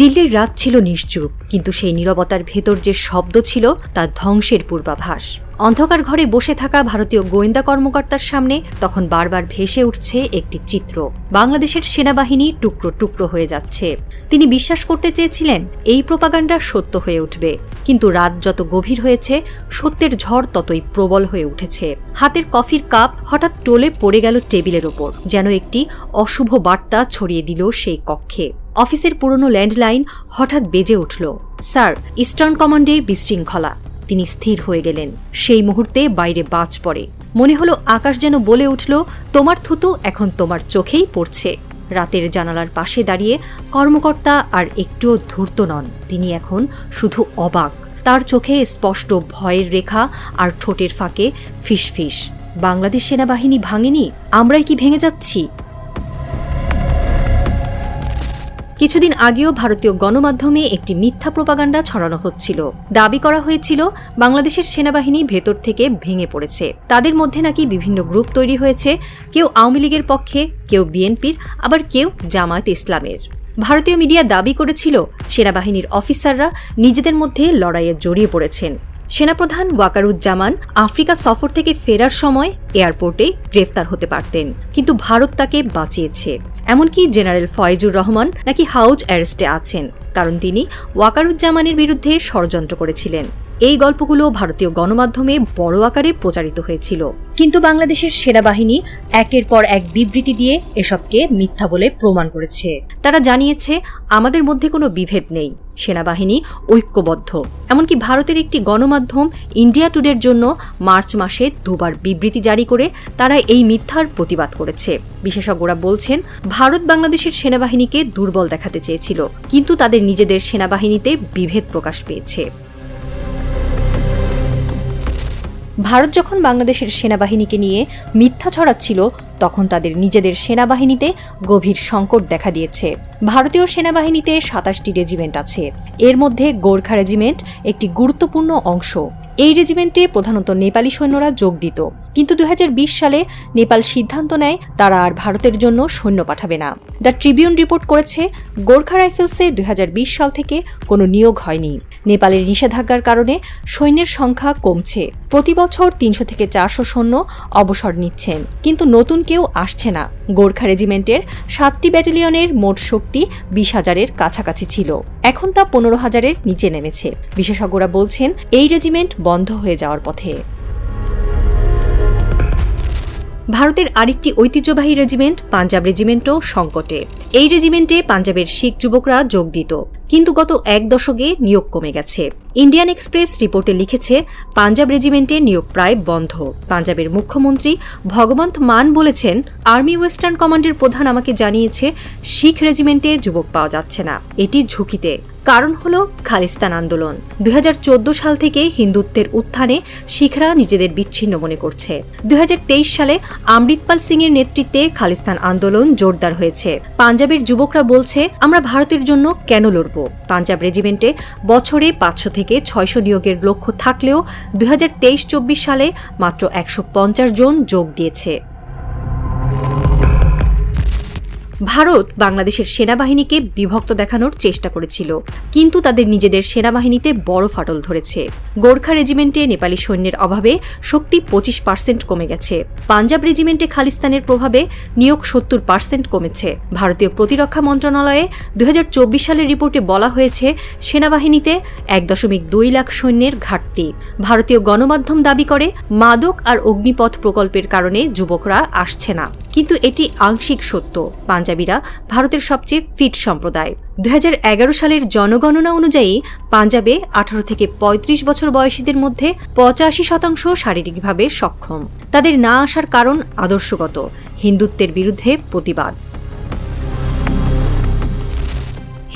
দিল্লির রাত ছিল নিশ্চুপ, কিন্তু সেই নীরবতার ভেতর যে শব্দ ছিল তা ধ্বংসের পূর্বাভাস। অন্ধকার ঘরে বসে থাকা ভারতীয় গোয়েন্দা কর্মকর্তার সামনে তখন বারবার ভেসে উঠছে একটি চিত্র। বাংলাদেশের সেনাবাহিনী টুকরো টুকরো হয়ে যাচ্ছে। তিনি বিশ্বাস করতে চেয়েছিলেন এই প্রোপাগান্ডা সত্য হয়ে উঠবে, কিন্তু রাত যত গভীর হয়েছে সত্যের ঝড় ততই প্রবল হয়ে উঠেছে। হাতের কফির কাপ হঠাৎ টলে পড়ে গেল টেবিলের ওপর, যেন একটি অশুভ বার্তা ছড়িয়ে দিল সেই কক্ষে। অফিসের পুরনো ল্যান্ডলাইন হঠাৎ বেজে উঠল। স্যার, ইস্টার্ন কমান্ডে বিশৃঙ্খলা। তিনি স্থির হয়ে গেলেন। সেই মুহূর্তে বাইরে বাজ পড়ে। মনে হলো আকাশ যেন বলে উঠল, তোমার থুতু এখন তোমার চোখেই পড়ছে। রাতের জানালার পাশে দাঁড়িয়ে কর্মকর্তা আর একটুও ধূর্ত নন। তিনি এখন শুধু অবাক। তার চোখে স্পষ্ট ভয়ের রেখা আর ঠোঁটের ফাঁকে ফিসফিস। বাংলাদেশ সেনাবাহিনী ভাঙেনি, আমরাই কি ভেঙে যাচ্ছি? কিছুদিন আগেও ভারতীয় গণমাধ্যমে একটি মিথ্যা প্রোপাগান্ডা ছড়ানো হচ্ছিল। দাবি করা হয়েছিল বাংলাদেশের সেনাবাহিনী ভেতর থেকে ভেঙে পড়েছে। তাদের মধ্যে নাকি বিভিন্ন গ্রুপ তৈরি হয়েছে, কেউ আওয়ামী লীগের পক্ষে, কেউ বিএনপির, আবার কেউ জামায়াত ইসলামের। ভারতীয় মিডিয়া দাবি করেছিল সেনাবাহিনীর অফিসাররা নিজেদের মধ্যে লড়াইয়ে জড়িয়ে পড়েছেন। সেনাপ্রধান ওয়াকারুজ্জামান আফ্রিকা সফর থেকে ফেরার সময় এয়ারপোর্টে গ্রেফতার হতে পারতেন, কিন্তু ভারত তাকে বাঁচিয়েছে। এমনকি জেনারেল ফয়েজুর রহমান নাকি হাউজ অ্যারেস্টে আছেন, কারণ তিনি ওয়াকারুজ্জামানের বিরুদ্ধে ষড়যন্ত্র করেছিলেন। এই গল্পগুলো ভারতীয় গণমাধ্যমে বড় আকারে প্রচারিত হয়েছিল, কিন্তু বাংলাদেশের সেনাবাহিনী একের পর এক বিবৃতি দিয়ে এসবকে মিথ্যা বলে প্রমাণ করেছে। তারা জানিয়েছে আমাদের মধ্যে কোনো বিভেদ নেই, সেনাবাহিনী ঐক্যবদ্ধ। এমনকি ভারতের একটি গণমাধ্যম ইন্ডিয়া টুডের জন্য মার্চ মাসে দুবার বিবৃতি জারি করে তারা এই মিথ্যার প্রতিবাদ করেছে। বিশেষজ্ঞরা বলছেন ভারত বাংলাদেশের সেনাবাহিনীকে দুর্বল দেখাতে চেয়েছিল, কিন্তু তাদের নিজেদের সেনাবাহিনীতে বিভেদ প্রকাশ পেয়েছে। ভারত যখন বাংলাদেশের সেনাবাহিনীকে নিয়ে মিথ্যা ছড়াচ্ছিল, তখন তাদের নিজেদের সেনাবাহিনীতে গভীর সংকট দেখা দিয়েছে। ভারতীয় সেনাবাহিনীতে ২৭টি রেজিমেন্ট আছে। এর মধ্যে গোর্খা রেজিমেন্ট একটি গুরুত্বপূর্ণ অংশ। এই রেজিমেন্টে প্রধানত নেপালি সৈন্যরা যোগ দিত, কিন্তু ২০২০ সালে নেপাল সিদ্ধান্ত নেয় তারা আর ভারতের জন্য সৈন্য পাঠাবে না। দ্য ট্রিবিউন রিপোর্ট করেছে গোর্খা রাইফেলসে ২০২০ সাল থেকে কোনো নিয়োগ হয়নি। নেপালের নিষেধাজ্ঞার কারণে সৈন্যের সংখ্যা কমছে। প্রতি বছর ৩০০ থেকে ৪০০ সৈন্য অবসর নিচ্ছেন, কিন্তু নতুন কেউ আসছে না। গোর্খা রেজিমেন্টের ৭টি ব্যাটালিয়নের মোট শক্তি ২০,০০০-এর কাছাকাছি ছিল, এখন তা ১৫,০০০-এর নিচে নেমেছে। বিশেষজ্ঞরা বলছেন এই রেজিমেন্ট বন্ধ হয়ে যাওয়ার পথে। ভারতের আরেকটি ঐতিহ্যবাহী রেজিমেন্ট পাঞ্জাব রেজিমেন্টও সংকটে। এই রেজিমেন্টে পাঞ্জাবের শিখ যুবকরা যোগ দিত, কিন্তু গত এক দশকে নিয়োগ কমে গেছে। ইন্ডিয়ান এক্সপ্রেস রিপোর্টে লিখেছে পাঞ্জাব রেজিমেন্টে নিয়োগ প্রায় বন্ধ। পাঞ্জাবের মুখ্যমন্ত্রী ভগবন্ত মান বলেছেন, আর্মি ওয়েস্টার্ন কমান্ডের প্রধান আমাকে জানিয়েছে শিখ রেজিমেন্টে যুবক পাওয়া যাচ্ছে না, এটি ঝুঁকিতে। কারণ হল খালিস্তান আন্দোলন। ২০১৪ সাল থেকে হিন্দুত্বের উত্থানে শিখরা নিজেদের বিচ্ছিন্ন মনে করছে। ২০২৩ সালে অমৃতপাল সিং এর নেতৃত্বে খালিস্তান আন্দোলন জোরদার হয়েছে। পাঞ্জাবের যুবকরা বলছে, আমরা ভারতের জন্য কেন লড়ব? পাঞ্জাব রেজিমেন্টে বছরে ৫০০ থেকে ৬০০ নিয়োগের লক্ষ্য থাকলেও ২০২৩-২৪ সালে মাত্র ১৫০ জন যোগ দিয়েছে। ভারত বাংলাদেশের সেনাবাহিনীকে বিভক্ত দেখানোর চেষ্টা করেছিল, কিন্তু তাদের নিজেদের সেনাবাহিনীতে বড় ফাটল ধরেছে। গোর্খা রেজিমেন্টে নেপালি সৈন্যের অভাবে শক্তি ২৫% কমে গেছে। পাঞ্জাব রেজিমেন্টে খালিস্তানের প্রভাবে নিয়োগ ৭০% কমেছে। ভারতীয় প্রতিরক্ষা মন্ত্রণালয়ে ২০২৪ সালের রিপোর্টে বলা হয়েছে সেনাবাহিনীতে ১.২ লাখ সৈন্যের ঘাটতি। ভারতীয় গণমাধ্যম দাবি করে মাদক আর অগ্নিপথ প্রকল্পের কারণে যুবকরা আসছে না, কিন্তু এটি আংশিক সত্য। পাঞ্জাবিরা ভারতের সবচেয়ে ফিট সম্প্রদায়। ২০১১ সালের জনগণনা অনুযায়ী পাঞ্জাবে ১৮ থেকে ৩৫ বছর বয়সীদের মধ্যে ৮৫% শারীরিকভাবে সক্ষম। তাদের না আসার কারণ আদর্শগত, হিন্দুত্বের বিরুদ্ধে প্রতিবাদ।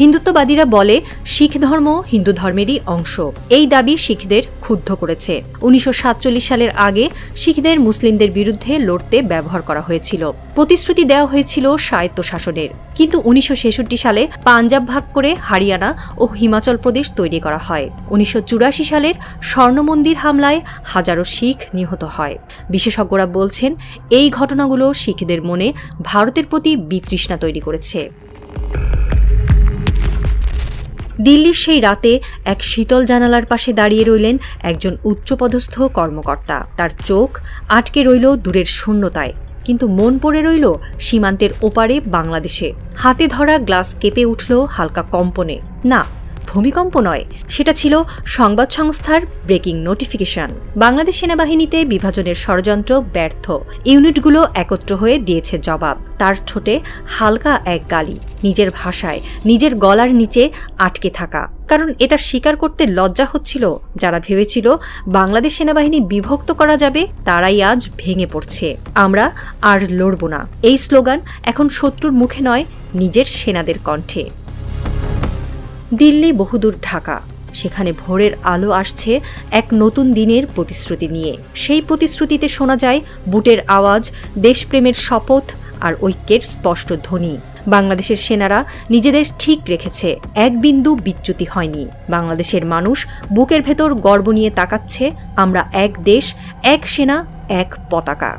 হিন্দুত্ববাদীরা বলে শিখ ধর্ম হিন্দু ধর্মেরই অংশ। এই দাবি শিখদের ক্ষুব্ধ করেছে। ১৯৪৭ সালের আগে শিখদের মুসলিমদের বিরুদ্ধে লড়তে ব্যবহার করা হয়েছিল। প্রতিশ্রুতি দেওয়া হয়েছিল স্বায়ত্তশাসনের, কিন্তু ১৯৬৬ সালে পাঞ্জাব ভাগ করে হরিয়ানা ও হিমাচল প্রদেশ তৈরি করা হয়। ১৯৮৪ সালের স্বর্ণমন্দির হামলায় হাজারো শিখ নিহত হয়। বিশেষজ্ঞরা বলছেন এই ঘটনাগুলো শিখদের মনে ভারতের প্রতি বিতৃষ্ণা তৈরি করেছে। দিল্লির সেই রাতে এক শীতল জানালার পাশে দাঁড়িয়ে রইলেন একজন উচ্চপদস্থ কর্মকর্তা। তার চোখ আটকে রইল দূরের শূন্যতায়, কিন্তু মন পড়ে রইল সীমান্তের ওপারে বাংলাদেশে। হাতে ধরা গ্লাস কেঁপে উঠল হালকা কম্পনে। না, ভূমিকম্প নয়, সেটা ছিল সংবাদ সংস্থার ব্রেকিং নোটিফিকেশন। বাংলাদেশ সেনাবাহিনীতে বিভাজনের ষড়যন্ত্র ব্যর্থ। ইউনিটগুলো একত্র হয়ে দিয়েছে জবাব। তার ঠোঁটে হালকা এক গালি, নিজের ভাষায়, নিজের গলার নিচে আটকে থাকা। কারণ এটা স্বীকার করতে লজ্জা হচ্ছিল। যারা ভেবেছিল বাংলাদেশ সেনাবাহিনী বিভক্ত করা যাবে, তারাই আজ ভেঙে পড়ছে। আমরা আর লড়ব না, এই স্লোগান এখন শত্রুর মুখে নয়, নিজের সেনাদের কণ্ঠে। দিল্লি বহুদূর ঢাকা, সেখানে ভোরের আলো আসছে এক নতুন দিনের প্রতিশ্রুতি নিয়ে। সেই প্রতিশ্রুতিতে শোনা যায় বুটের আওয়াজ, দেশপ্রেমের শপথ আর ঐক্যের স্পষ্ট ধ্বনি। বাংলাদেশের সেনারা নিজেদের ঠিক রেখেছে, এক বিন্দু বিচ্যুতি হয়নি। বাংলাদেশের মানুষ বুকের ভেতর গর্ব নিয়ে তাকাচ্ছে, আমরা এক দেশ, এক সেনা, এক পতাকা।